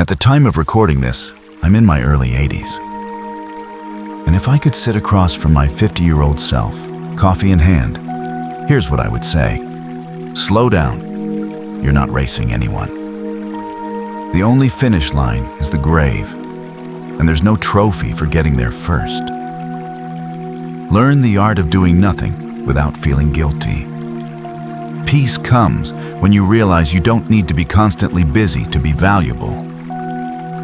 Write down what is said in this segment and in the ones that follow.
At the time of recording this, I'm in my early 80s. And if I could sit across from my 50-year-old self, coffee in hand, here's what I would say. Slow down. You're not racing anyone. The only finish line is the grave, and there's no trophy for getting there first. Learn the art of doing nothing without feeling guilty. Peace comes when you realize you don't need to be constantly busy to be valuable.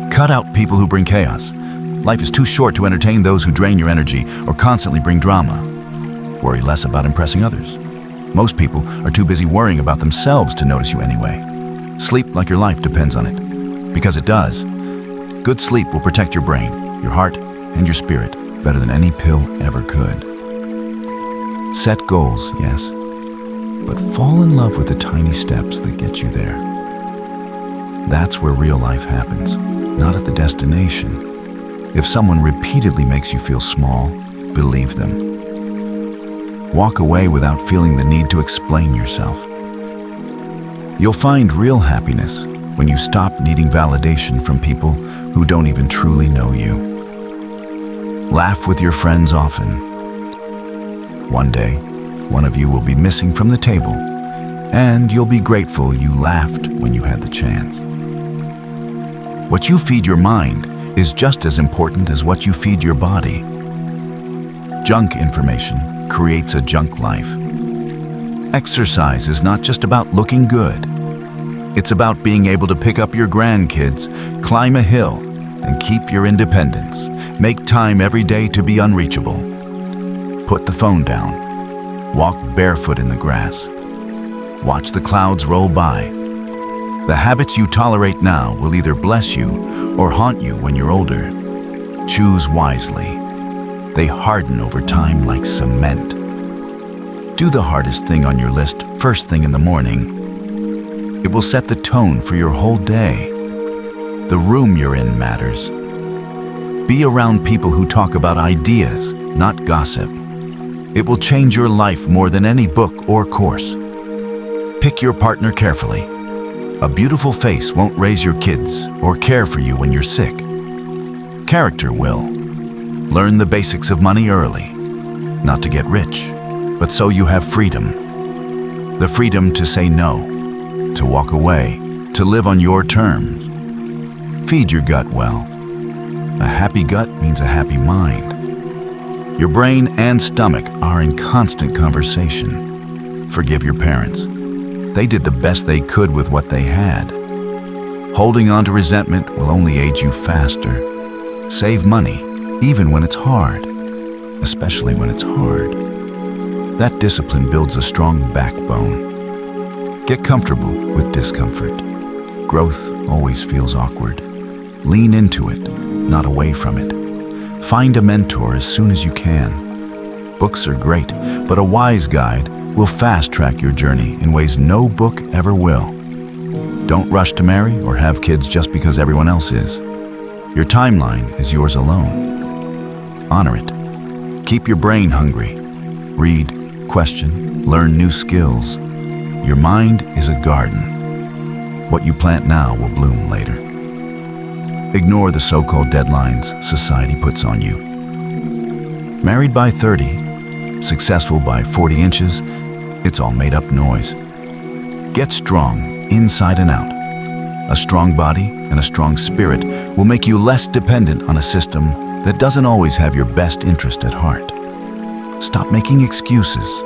Cut out people who bring chaos. Life is too short to entertain those who drain your energy or constantly bring drama. Worry less about impressing others. Most people are too busy worrying about themselves to notice you anyway. Sleep like your life depends on it, because it does. Good sleep will protect your brain, your heart, and your spirit better than any pill ever could. Set goals, yes, but fall in love with the tiny steps that get you there. That's where real life happens, not at the destination. If someone repeatedly makes you feel small, believe them. Walk away without feeling the need to explain yourself. You'll find real happiness when you stop needing validation from people who don't even truly know you. Laugh with your friends often. One day, one of you will be missing from the table, and you'll be grateful you laughed when you had the chance. What you feed your mind is just as important as what you feed your body. Junk information creates a junk life. Exercise is not just about looking good. It's about being able to pick up your grandkids, climb a hill, and keep your independence. Make time every day to be unreachable. Put the phone down. Walk barefoot in the grass. Watch the clouds roll by. The habits you tolerate now will either bless you or haunt you when you're older. Choose wisely. They harden over time like cement. Do the hardest thing on your list first thing in the morning. It will set the tone for your whole day. The room you're in matters. Be around people who talk about ideas, not gossip. It will change your life more than any book or course. Pick your partner carefully. A beautiful face won't raise your kids or care for you when you're sick. Character will. Learn the basics of money early. Not to get rich, but so you have freedom. The freedom to say no, to walk away, to live on your terms. Feed your gut well. A happy gut means a happy mind. Your brain and stomach are in constant conversation. Forgive your parents. They did the best they could with what they had. Holding on to resentment will only age you faster. Save money, even when it's hard, especially when it's hard. That discipline builds a strong backbone. Get comfortable with discomfort. Growth always feels awkward. Lean into it, not away from it. Find a mentor as soon as you can. Books are great, but a wise guide will fast-track your journey in ways no book ever will. Don't rush to marry or have kids just because everyone else is. Your timeline is yours alone. Honor it. Keep your brain hungry. Read, question, learn new skills. Your mind is a garden. What you plant now will bloom later. Ignore the so-called deadlines society puts on you. Married by 30, successful by 40 inches, it's all made-up noise. Get strong, inside and out. A strong body and a strong spirit will make you less dependent on a system that doesn't always have your best interest at heart. Stop making excuses.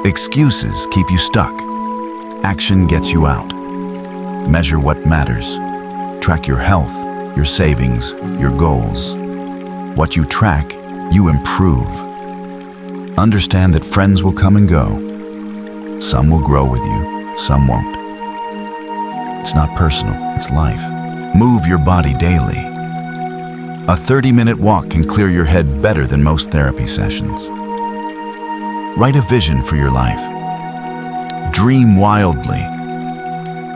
Excuses keep you stuck. Action gets you out. Measure what matters. Track your health, your savings, your goals. What you track, you improve. Understand that friends will come and go. Some will grow with you, some won't. It's not personal, it's life. Move your body daily. A 30-minute walk can clear your head better than most therapy sessions. Write a vision for your life. Dream wildly.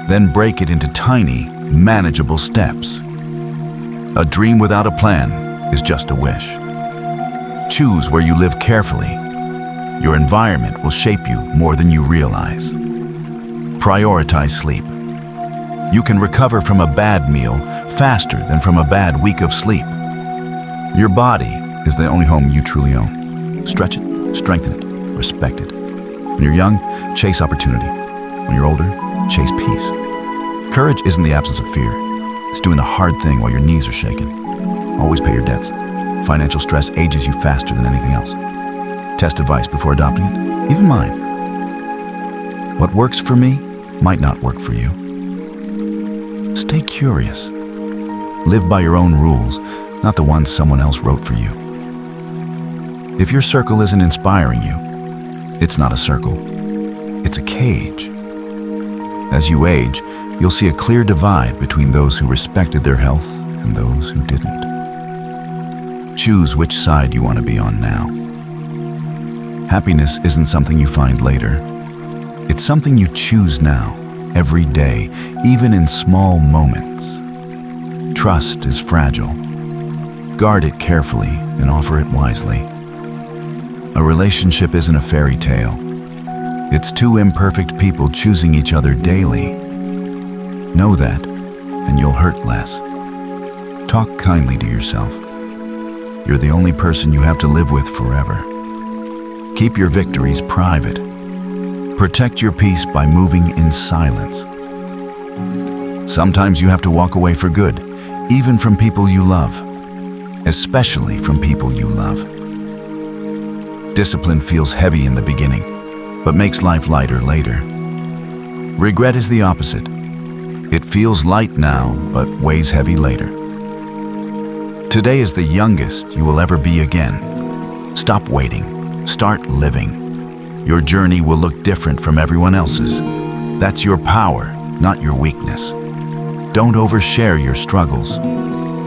Then break it into tiny, manageable steps. A dream without a plan is just a wish. Choose where you live carefully. Your environment will shape you more than you realize. Prioritize sleep. You can recover from a bad meal faster than from a bad week of sleep. Your body is the only home you truly own. Stretch it, strengthen it, respect it. When you're young, chase opportunity. When you're older, chase peace. Courage isn't the absence of fear. It's doing the hard thing while your knees are shaking. Always pay your debts. Financial stress ages you faster than anything else. Test advice before adopting it, even mine. What works for me might not work for you. Stay curious. Live by your own rules, not the ones someone else wrote for you. If your circle isn't inspiring you, it's not a circle. It's a cage. As you age, you'll see a clear divide between those who respected their health and those who didn't. Choose which side you want to be on now. Happiness isn't something you find later. It's something you choose now, every day, even in small moments. Trust is fragile. Guard it carefully and offer it wisely. A relationship isn't a fairy tale. It's two imperfect people choosing each other daily. Know that, and you'll hurt less. Talk kindly to yourself. You're the only person you have to live with forever. Keep your victories private. Protect your peace by moving in silence. Sometimes you have to walk away for good, even from people you love, especially from people you love. Discipline feels heavy in the beginning, but makes life lighter later. Regret is the opposite. It feels light now, but weighs heavy later. Today is the youngest you will ever be again. Stop waiting. Start living. Your journey will look different from everyone else's. That's your power, not your weakness. Don't overshare your struggles.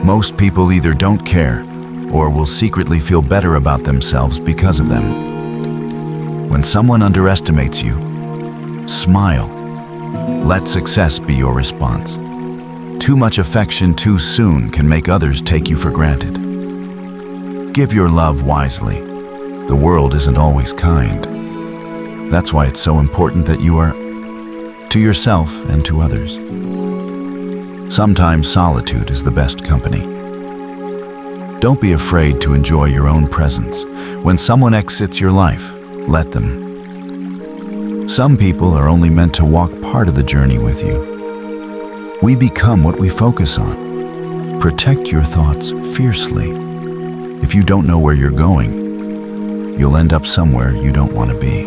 Most people either don't care or will secretly feel better about themselves because of them. When someone underestimates you, smile. Let success be your response. Too much affection too soon can make others take you for granted. Give your love wisely. The world isn't always kind. That's why it's so important that you are to yourself and to others. Sometimes solitude is the best company. Don't be afraid to enjoy your own presence. When someone exits your life, let them. Some people are only meant to walk part of the journey with you. We become what we focus on. Protect your thoughts fiercely. If you don't know where you're going, you'll end up somewhere you don't want to be.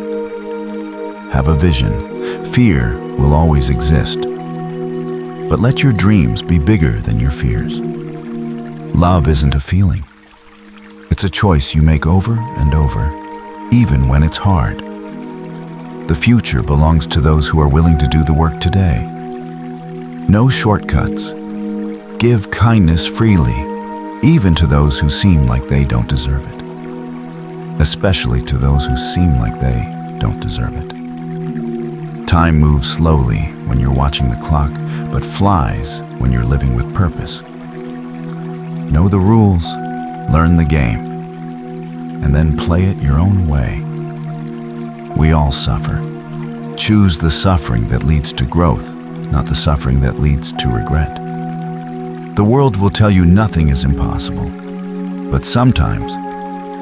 Have a vision. Fear will always exist. But let your dreams be bigger than your fears. Love isn't a feeling. It's a choice you make over and over, even when it's hard. The future belongs to those who are willing to do the work today. No shortcuts. Give kindness freely, even to those who seem like they don't deserve it. Especially to those who seem like they don't deserve it. Time moves slowly when you're watching the clock, but flies when you're living with purpose. Know the rules, learn the game, and then play it your own way. We all suffer. Choose the suffering that leads to growth, not the suffering that leads to regret. The world will tell you nothing is impossible, but sometimes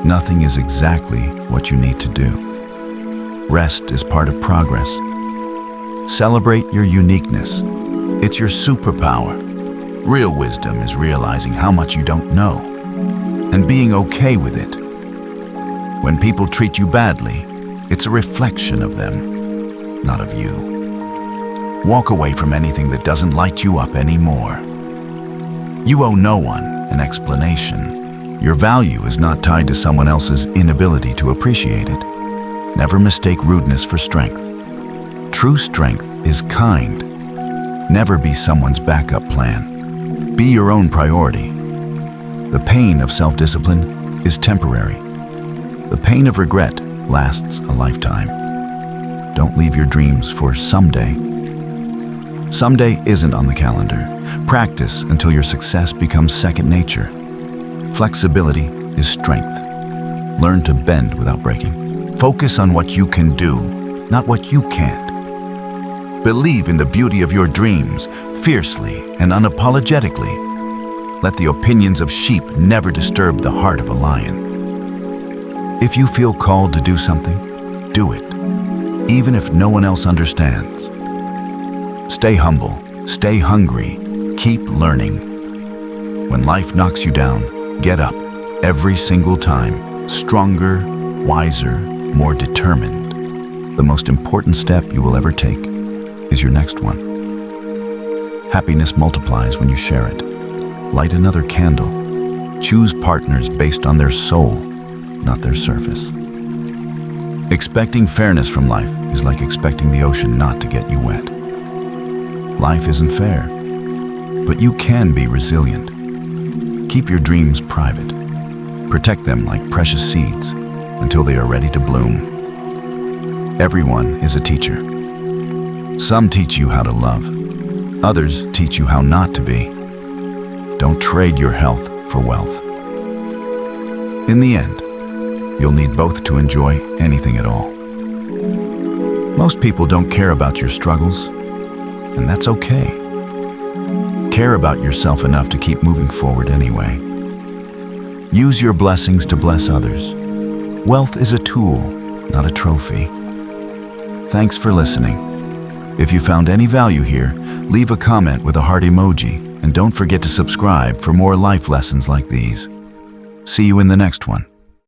nothing is exactly what you need to do. Rest is part of progress. Celebrate your uniqueness. It's your superpower. Real wisdom is realizing how much you don't know and being okay with it. When people treat you badly, it's a reflection of them, not of you. Walk away from anything that doesn't light you up anymore. You owe no one an explanation. Your value is not tied to someone else's inability to appreciate it. Never mistake rudeness for strength. True strength is kind. Never be someone's backup plan. Be your own priority. The pain of self-discipline is temporary. The pain of regret lasts a lifetime. Don't leave your dreams for someday. Someday isn't on the calendar. Practice until your success becomes second nature. Flexibility is strength. Learn to bend without breaking. Focus on what you can do, not what you can't. Believe in the beauty of your dreams fiercely and unapologetically. Let the opinions of sheep never disturb the heart of a lion. If you feel called to do something, do it, even if no one else understands. Stay humble, stay hungry, keep learning. When life knocks you down, get up every single time, stronger, wiser, more determined. The most important step you will ever take is your next one. Happiness multiplies when you share it. Light another candle. Choose partners based on their soul, not their surface. Expecting fairness from life is like expecting the ocean not to get you wet. Life isn't fair, but you can be resilient. Keep your dreams private. Protect them like precious seeds until they are ready to bloom. Everyone is a teacher. Some teach you how to love. Others teach you how not to be. Don't trade your health for wealth. In the end, you'll need both to enjoy anything at all. Most people don't care about your struggles, and that's okay. Care about yourself enough to keep moving forward anyway. Use your blessings to bless others. Wealth is a tool, not a trophy. Thanks for listening. If you found any value here, leave a comment with a heart emoji, and don't forget to subscribe for more life lessons like these. See you in the next one.